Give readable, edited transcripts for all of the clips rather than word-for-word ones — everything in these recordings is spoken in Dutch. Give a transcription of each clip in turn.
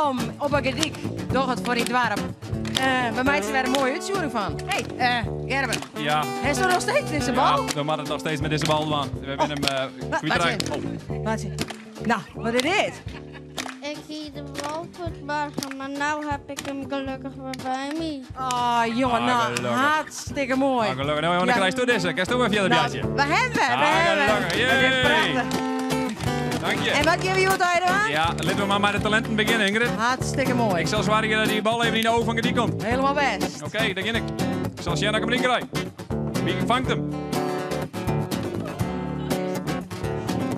welkom op een gedik. Doch het voor in het warm. Bij mij is er weer een mooie uitzoering van. Hey, Gerben. Ja. Hij is er nog steeds deze bal? Ja, we maken het nog steeds met deze bal, man. We hebben hem kwijtraakt. Laat zien. Nou, wat is dit? Ik zie de wolvenburger, maar nu heb ik hem gelukkig weer bij me. Oh, jongen, nou, gelukkig. hartstikke mooi. Nou, gelukkig. Nou, dan krijg je deze. Krijg je ook even een biertje. We hebben. gelukkig. Dat is prachtig. Dank je. En wat geven jullie wat aan? Ja, laten we maar met de talenten beginnen, Ingrid. Hartstikke mooi. Ik zal zwaaien dat die bal even in de ogen van die komt. Helemaal best. Oké, daar begin ik. Ik zal zien dat ik hem erin krijg. Wie vangt hem?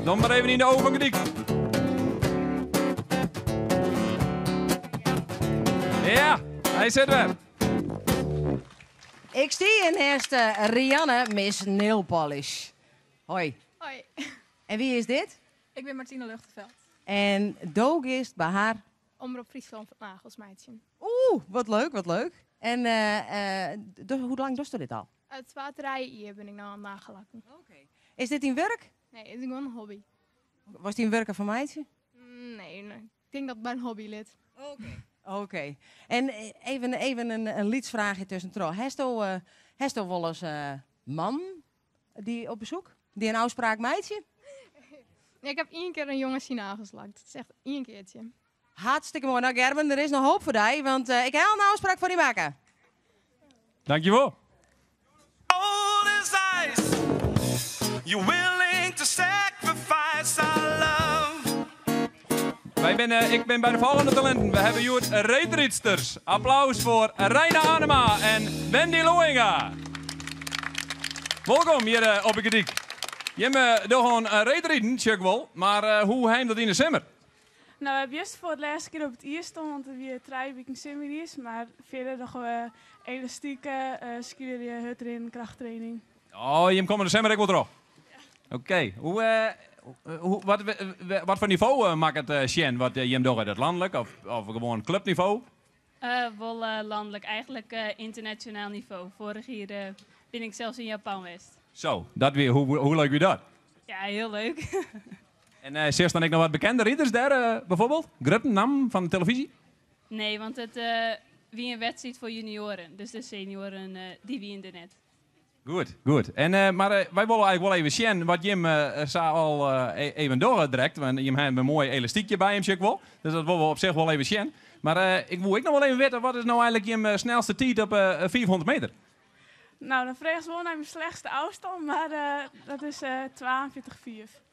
Dan maar even in de ogen van Gediek. Ja, hij zit weer. Ik zie in eerste Rianne Miss Nail Polish. Hoi. Hoi, En wie is dit? ik ben Martine Luchtenveld. En Doog is bij haar. Omroep Friesland van Nagels, meidje. Oeh, wat leuk, wat leuk. En hoe lang doet ze dit al? Het waterij hier ben ik nou aan het nagelakken. Is dit in werk? Nee, het is gewoon een hobby. Was die een werker van meidje? Nee, ik denk dat het bij een hobby lid. Oké. En even een lietsvraagje tussendoor. Heeft u wel eens man die op bezoek? Die een afspraak meidje? Ja, ik heb 1 keer een jongen zien aangeslakt. Het is echt 1 keertje. Hartstikke mooi. Nou Gerben, er is nog hoop voor jou, want ik heb al een afspraak voor die maken. Dankjewel. Cold as ice, you're willing to sacrifice our love. Ik ben bij de volgende talenten. We hebben hier reetriedsters. Applaus voor Reina Anema en Wendy Loinga. Welkom hier op een Gediek. Je hebt door gewoon reetrieden, check wel. Maar hoe heim dat in de zomer? Nou, we hebben juist voor het laatste keer op het ijs staan, want we weer 3 weken simmer is. Maar verder nog elastieken, skiën, hutrin, krachttraining. Oh, je komt in de zomer ook wel terug. Oké. Wat voor niveau maakt het Sjen? Wat je hem door het landelijk of gewoon clubniveau? Wel landelijk, eigenlijk internationaal niveau. Vorig jaar ben ik zelfs in Japan geweest. Zo, dat weer. Hoe leuk is dat? Ja, heel leuk. En zie je dan ook nog wat bekende ridders daar bijvoorbeeld? Gruppen, naam van de televisie? Nee, want het wie een wedstrijd voor junioren. Dus de senioren die wie in de net. Goed. En, maar wij willen eigenlijk wel even zien wat Jim zei al even doordrekt. Want Jim heeft een mooi elastiekje bij hem, zie ik wel. Dus dat willen we op zich wel even zien. Maar ik wil nog wel even weten, wat is nou eigenlijk Jim snelste tijd op 400 meter? Nou, dan vraag ze wel naar mijn slechtste afstand, maar dat is 42,4.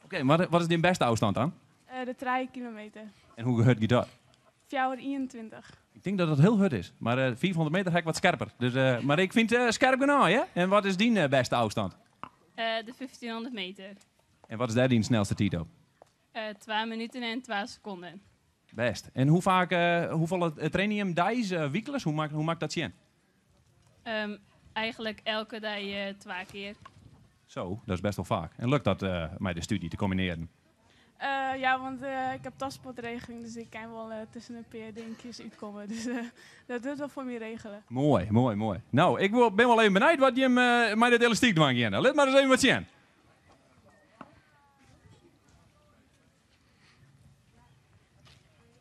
Oké, wat is die beste afstand dan? De 3 kilometer. En hoe hard je dat? 4,21. Ik denk dat het heel hard is. Maar 400 meter heb ik wat scherper. Dus, maar ik vind scherp genoeg, hè? En wat is die beste afstand? De 1500 meter. En wat is daar die snelste tijd op? 2 minuten en 12 seconden. Best. En hoeveel trainen je hem wekelijks? Hoe maakt dat zien? Eigenlijk elke dag 2 keer. Zo, dat is best wel vaak. En lukt dat met de studie te combineren? Ja, want ik heb paspoortregeling, dus ik kan wel tussen een paar dingetjes uitkomen. Dus dat doet wel voor me regelen. Mooi. Nou, ik ben wel even benieuwd wat je hem met dit elastiek doet. Let maar eens even wat zien.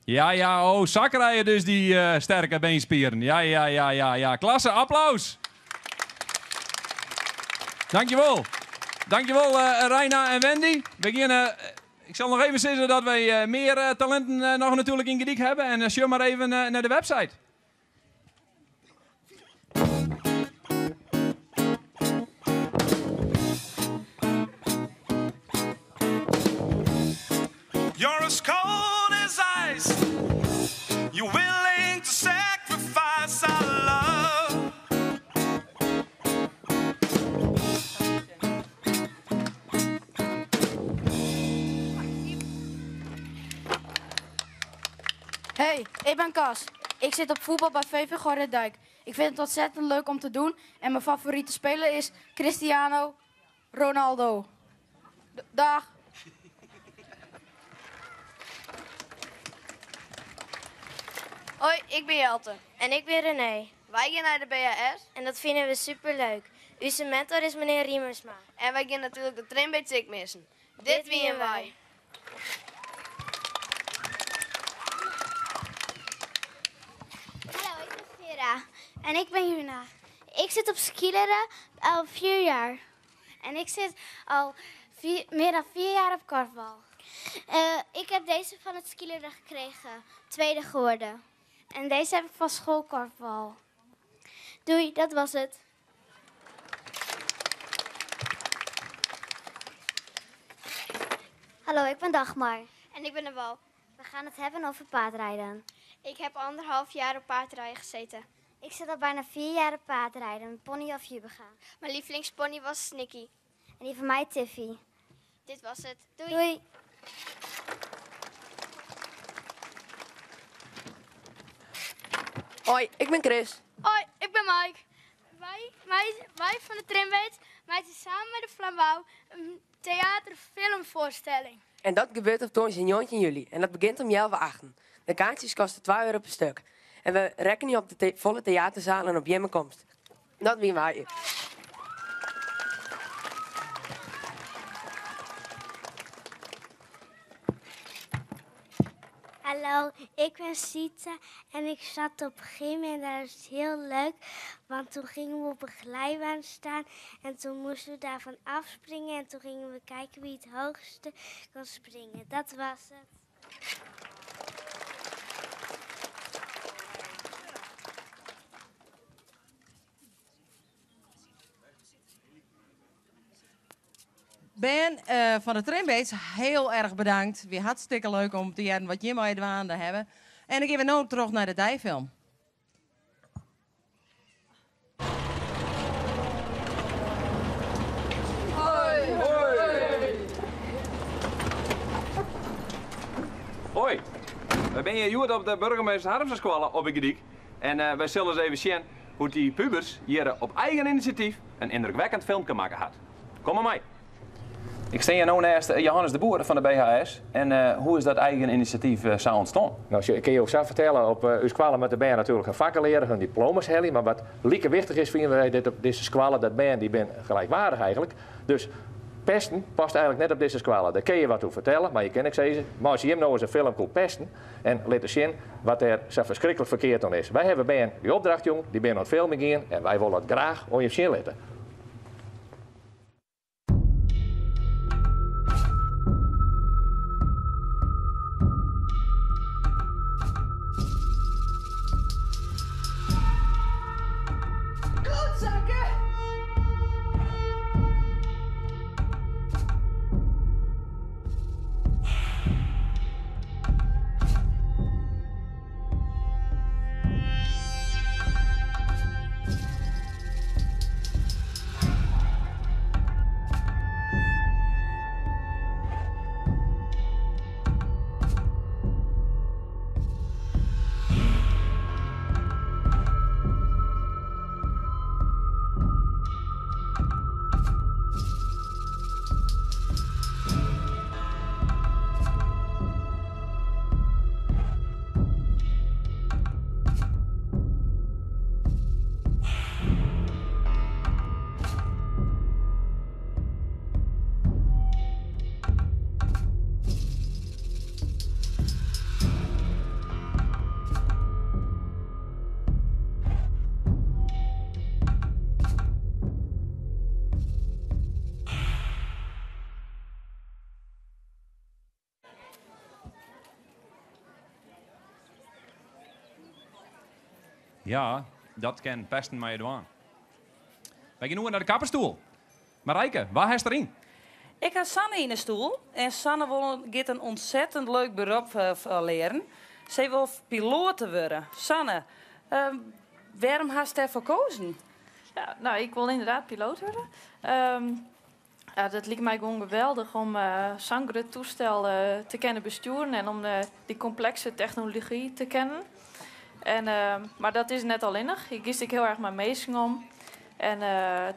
Ja, zakrijden dus die sterke beenspieren. Ja. Klasse, applaus. Dankjewel Reina en Wendy. Ik zal nog even zeggen dat wij meer talenten nog natuurlijk in Gediek hebben. En stuur maar even naar de website. You're as cold as ice, you're willing to sacrifice our love. Hey, ik ben Cas. Ik zit op voetbal bij VV Gorredijk. Ik vind het ontzettend leuk om te doen. En mijn favoriete speler is Cristiano Ronaldo. Dag. Hoi, ik ben Jelte. En ik ben René. Wij gaan naar de BAS en dat vinden we superleuk. Onze mentor is meneer Riemersma. En wij gaan natuurlijk de train bij Tik missen. Dit wie en wij. Ja, en ik ben Juna. Ik zit op skileren al 4 jaar. En ik zit al meer dan 4 jaar op korfbal. Ik heb deze van het skileren gekregen. 2e geworden. En deze heb ik van schoolkorfbal. Doei, dat was het. Hallo, ik ben Dagmar. En ik ben Nabal. We gaan het hebben over paardrijden. Ik heb 1,5 jaar op paardrijden gezeten. Ik zit al bijna 4 jaar op paardrijden, met pony of jubbegaan. Mijn lievelingspony was Snicky. En die van mij Tiffy. Dit was het. Doei. Doei. Hoi, ik ben Chris. Hoi, ik ben Mike. Wij van de Trimbeet maken samen met de Flambouw een theaterfilmvoorstelling. En dat gebeurt op 19 juli. En dat begint om 11:08. De kaartjes kosten €2 per stuk. En we rekken nu op de volle theaterzaal en op jemmenkomst. Dat wie wij. Hallo, ik ben Sita en ik zat op gym en dat is heel leuk. Want toen gingen we op een glijbaan staan en toen moesten we daarvan afspringen. En toen gingen we kijken wie het hoogste kon springen. Dat was het. Ben van de Trimbeets, heel erg bedankt. Weer hartstikke leuk om te jaren wat je mij aan te hebben. En ik even nu terug naar de dijfilm. Hoi, we zijn hier op de burgemeester Harmsenschool op Igediek. En wij zullen eens even zien hoe die pubers hier op eigen initiatief een indrukwekkend filmpje maken had. Kom maar mee. Ik sta hier nu naast Johannes de Boer van de BHS. En hoe is dat eigen initiatief zou ontstaan? Nou, ik kan je ook zo vertellen, op uw school met de ben natuurlijk een vakkenleraar, hun diploma's hellen. Maar wat lieke wichtig is, vinden wij dit op deze school, dat ben die ben gelijkwaardig eigenlijk. Dus pesten past eigenlijk net op deze school. Daar kun je wat over vertellen, maar je kan ook zeggen, maar als je hem nou eens een film komt pesten en laten zien wat er zo verschrikkelijk verkeerd aan is. Wij hebben ben die opdracht, jong, die ben aan het filmen gaan en wij willen het graag om je zien laten. Ja, dat kan pesten maar je doen. Wij gaan nu naar de kapperstoel. Marijke, waar heeft erin? Ik heb Sanne in de stoel. En Sanne wil een ontzettend leuk beroep leren. Ze wil piloot worden. Sanne, waarom hast je ervoor gekozen? Ja, nou, ik wil inderdaad piloot worden. Ja, dat lijkt mij gewoon geweldig om zo'n groot toestel te kunnen besturen en om die complexe technologie te kennen. En, maar dat is net al innig. Ik kies ik heel erg mijn meesting om. En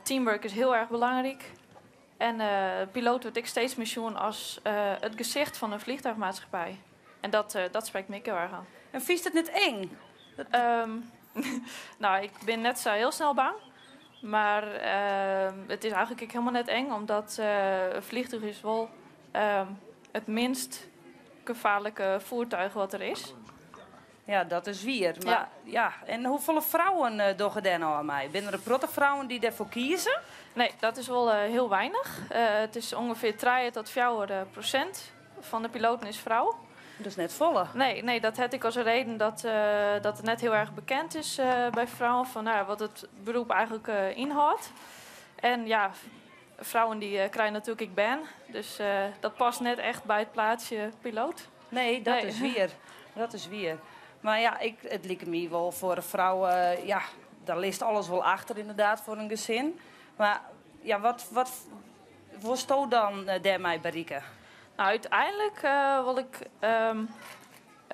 teamwork is heel erg belangrijk. En piloot wordt ik steeds meer zien als het gezicht van een vliegtuigmaatschappij. En dat spreekt me heel erg aan. En vies het niet eng? Nou, ik ben net zo heel snel bang. Maar het is eigenlijk helemaal net eng, omdat een vliegtuig is wel het minst gevaarlijke voertuig wat er is. Ja, dat is weer. Maar, ja. En hoeveel vrouwen doen er nou aan mij? Ben er een protte vrouwen die daarvoor kiezen? Nee, dat is wel heel weinig. Het is ongeveer 3 tot 4% van de piloten is vrouw. Dat is net volle. Nee, dat had ik als een reden dat het net heel erg bekend is bij vrouwen. Van wat het beroep eigenlijk inhoudt. En ja, vrouwen die krijgen natuurlijk ik ben. Dus dat past net echt bij het plaatsje piloot. Nee, dat is weer. Dat is weer. Maar ja, het lijkt me wel voor een vrouw... daar ligt alles wel achter inderdaad voor een gezin. Maar ja, wat sto dan daarmee bereiken? Nou, uiteindelijk wil ik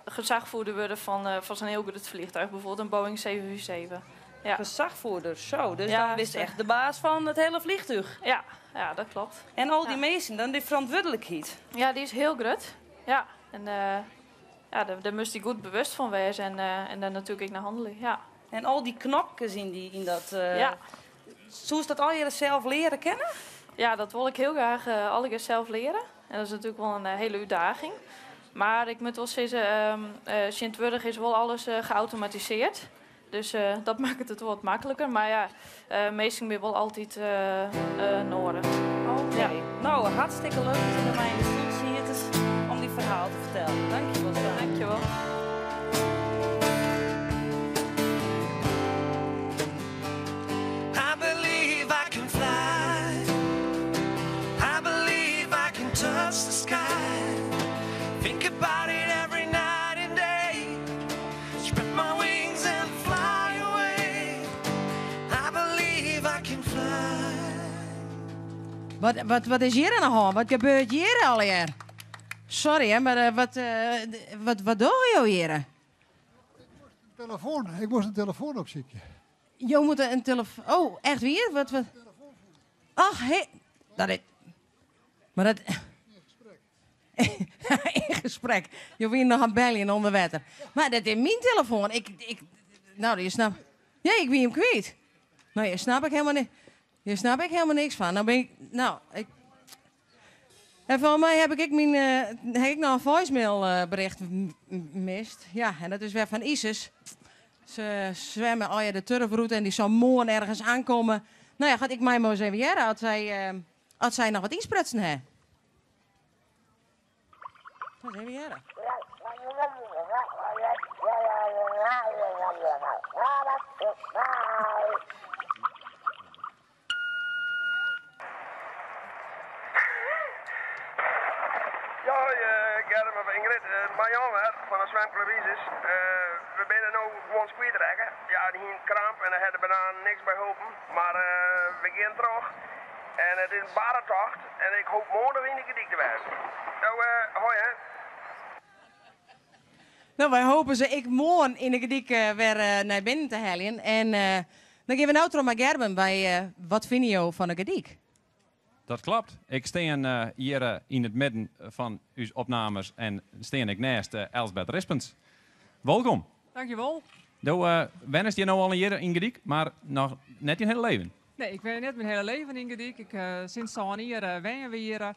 gezagvoerder worden van zo'n heel goed vliegtuig. Bijvoorbeeld een Boeing 747. Ja. Gezagvoerder, zo. Dus dan wist echt de baas van het hele vliegtuig. Ja, dat klopt. En al die mensen, dan die verantwoordelijkheid? Ja, die is heel groot. Ja, en daar moest hij goed bewust van wezen en dan natuurlijk naar handelen. Ja. En al die knopjes in dat... ja. Zou je dat al jezelf leren kennen? Ja, dat wil ik heel graag al zelf leren. En dat is natuurlijk wel een hele uitdaging. Maar ik moet wel zeggen, Sint-Wurg is wel alles geautomatiseerd. Dus dat maakt het wat makkelijker. Maar ja, meestal weer wel altijd nodig. Oké. Ja. Nou, hartstikke leuk dat je bij mij in de stoel hier is om die verhaal te vertellen. Dankjewel. Dankjewel. I believe I can fly. I believe I can touch the sky. Think about it every night and day. Spread my wings and fly away. I believe I can fly. Wat is hier aan de hand? Wat gebeurt hier alweer? Sorry, hè, maar wat doe je hier? Ik moest een telefoon opzoeken. Je moet een telefoon... Oh, echt weer? Wat? Ach, hé. Dat is... Maar dat... In gesprek. Je wil nog een bellen onder water. Maar dat is mijn telefoon. Nou, je snapt... Ja, ik ben hem kwijt. Nou, je snap ik helemaal niet... Hier snap ik helemaal niks van. Nou ben ik... Nou, en van mij heb ik nog een voicemail bericht mist. Ja, en dat is weer van Isis. Ze zwemmen al de turfroute en die zou morgen ergens aankomen. Nou ja, gaat ik mij maar eens even jaren als zij nog wat insprutsen hebben. Ga eens even jaren. Ja, Germ of Ingrid, Marjan van de zwemclub Isis. We zijn nu gewoon kwijtrekken. Ja, die hebben kramp en daar hebben we bijna niks bij helpen. Maar we gaan terug. En het is een barentocht. En ik hoop morgen weer een gedicht te werden. Nou, hoi hè. Nou, wij hopen ze ik morgen in de gedicht weer naar binnen te halen. En dan geven we nou terug naar Gerben bij wat vind je van een gedicht? Dat klopt. Ik sta hier in het midden van uw opnames en sta ik naast Elsbeth Rispens. Welkom. Dankjewel. Nou, wen is je nou al een jaar in Gediek, maar nog net je hele leven? Nee, ik ben net mijn hele leven in Gediek. Sinds zo'n jaar wonen we hier.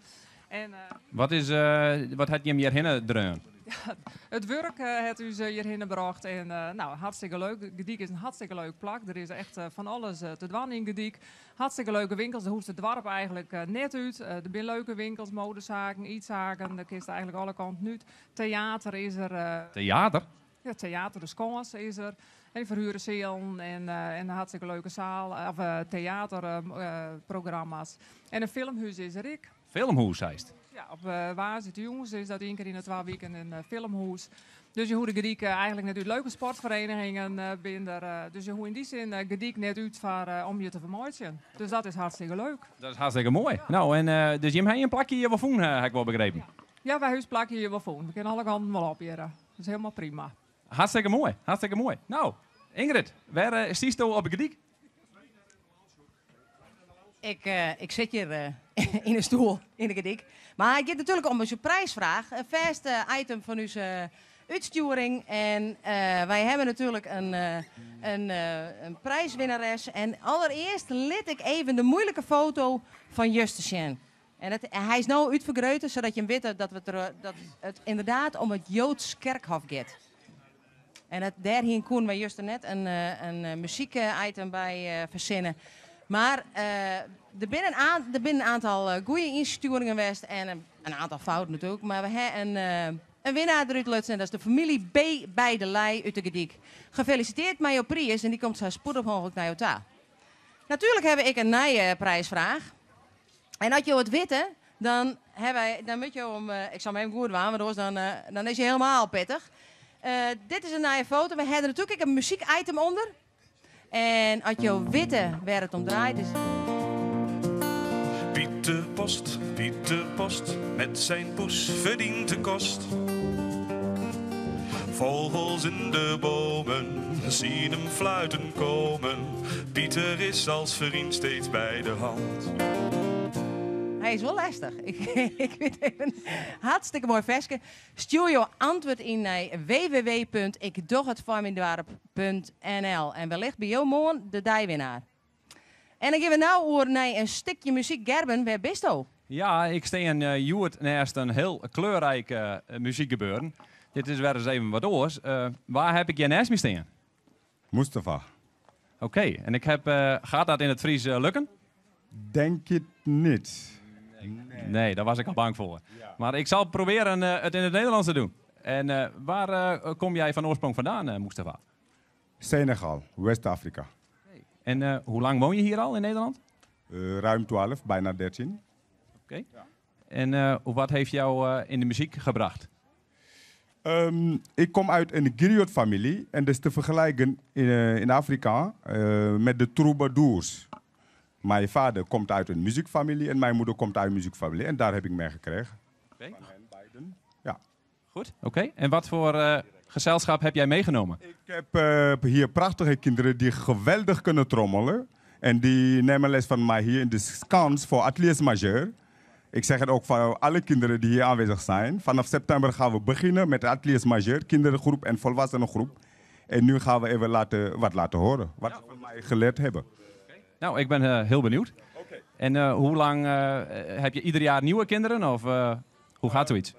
Wat had je hem hierheen dreun? Ja, het werk heeft u hierheen gebracht en nou, hartstikke leuk. Gediek is een hartstikke leuk plak. Er is echt van alles te doen in Gediek. Hartstikke leuke winkels, daar hoeft het dorp eigenlijk net uit. Er zijn leuke winkels, modezaken, ietszaken, daar kist eigenlijk alle kanten uit. Theater is er. Theater? Ja, theater, de Skons is er. En verhuren zalen en een hartstikke leuke zaal, of theaterprogramma's. En een filmhuis is er ook. Filmhuis heist? Ja, op Waar zit de jongens is dat 1 keer in de 2 weken een filmhuis. Dus je hoort de Gediek eigenlijk net uit leuke sportverenigingen binnen. Dus je hoort in die zin Gediek net uit om je te vermoeien. Dus dat is hartstikke leuk. Dat is hartstikke mooi. Ja. Nou, en dus je hebt een plakje hier wel voen, heb ik wel begrepen. Ja, bij huis plakje hier wel voen. We kunnen alle kanten wel op hier. Dat is helemaal prima. Hartstikke mooi, hartstikke mooi. Nou, Ingrid, waar stiest je op de Gediek? Ik zit hier in een stoel in de Gediek. Maar het gaat natuurlijk om een prijsvraag. Een vast item van onze uitsturing. En wij hebben natuurlijk een prijswinnares. En allereerst liet ik even de moeilijke foto van Juste zien. En hij is nou uitvergroten, zodat je weet dat het inderdaad om het Joods kerkhof gaat. En daarheen konden we juist net een muziek-item bij verzinnen. Maar er binnen een aantal goede insturingen geweest en een aantal fouten natuurlijk. Maar we hebben een winnaar eruit laten en dat is de familie B. bij de Lei uit de Gediek. Gefeliciteerd met jouw prijs en die komt zo spoedig mogelijk naar jou toe. Natuurlijk heb ik een nieuwe prijsvraag. En als je het witte, dan moet je om... ik zal me even goed waan, want dan is je helemaal pittig. Dit is een nieuwe foto. We hebben natuurlijk een muziek-item onder. En als je witte waar het om draait is... Pieter Post, met zijn poes verdient de kost. Vogels in de bomen zien hem fluiten komen. Pieter is als vriend steeds bij de hand. Hij is wel lastig. Ik weet even. Hartstikke mooi versje. Stuur je antwoord in naar www.ikdochhetvarmindwarp.nl en wellicht bij jou morgen de dijwinnaar. En dan gaan we nou over naar een stukje muziek. Gerben, waar bist je? Ja, ik sta in Joert naast een heel kleurrijke muziekgebeuren. Dit is weer eens even wat oors. Waar heb ik je naast me staan? Mustafa. Oké, en ik heb, gaat dat in het Fries lukken? Denk het niet. Nee, daar was ik al bang voor. Ja. Maar ik zal proberen het in het Nederlands te doen. En waar kom jij van oorsprong vandaan, Mustafa? Senegal, West-Afrika. En hoe lang woon je hier al in Nederland? Ruim 12, bijna 13. Oké. Ja. En wat heeft jou in de muziek gebracht? Ik kom uit een griot-familie en dat is te vergelijken in Afrika met de troubadours. Mijn vader komt uit een muziekfamilie en mijn moeder komt uit een muziekfamilie. En daar heb ik mee gekregen. Okay. Van hen beiden. Ja. Goed, oké. En wat voor gezelschap heb jij meegenomen? Ik heb hier prachtige kinderen die geweldig kunnen trommelen. En die nemen les van mij hier in de Skans voor Ateliers Majeur. Ik zeg het ook voor alle kinderen die hier aanwezig zijn. Vanaf september gaan we beginnen met Ateliers Majeur, kindergroep en volwassenengroep. En nu gaan we even wat laten horen, wat ze van mij geleerd hebben. Nou, ik ben heel benieuwd. Okay. En hoe lang heb je ieder jaar nieuwe kinderen? Of hoe gaat zoiets?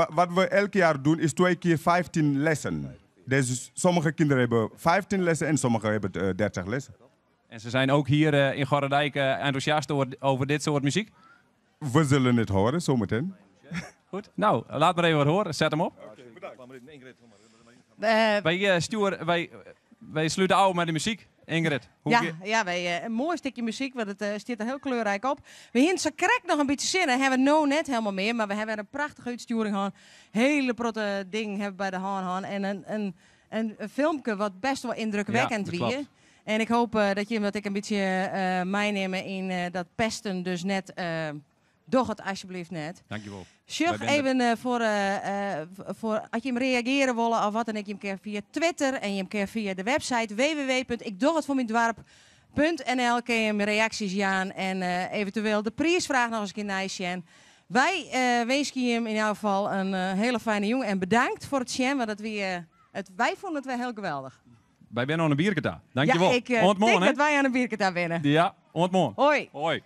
Wat we elk jaar doen is 2 keer 15 lessen. Dus sommige kinderen hebben 15 lessen en sommige hebben 30 lessen. En ze zijn ook hier in Gorredijk enthousiast over dit soort muziek? We zullen het horen zometeen. Goed. Nou, laat maar even wat horen. Zet hem op. Wij sluiten af met de muziek. Ingrid. Wij een mooi stukje muziek, want het staat er heel kleurrijk op. We hebben zo correct nog een beetje zin in. Hebben we nou net helemaal meer, maar we hebben een prachtige uitsturing gehad. Hele protte dingen hebben bij de hand en een filmpje wat best wel indrukwekkend weer. En ik hoop dat ik een beetje meenemen in dat pesten dus net. Doch het alsjeblieft net. Dankjewel. Zeg even voor als je hem reageren willen of wat dan ik je hem keer via Twitter en je hem keer via de website www.ikdochhetvoormindwarp.nl kun je hem reacties aan en eventueel de prijsvraag nog eens een keer naar je. Wij wensen je hem in ieder geval een hele fijne jongen en bedankt voor het zien, want wij vonden het wel heel geweldig. Wij zijn aan een bierketa. Dankjewel. Ja, ik denk dat wij aan een bierketa winnen. Ja, ontmoet. Hoi. Hoi.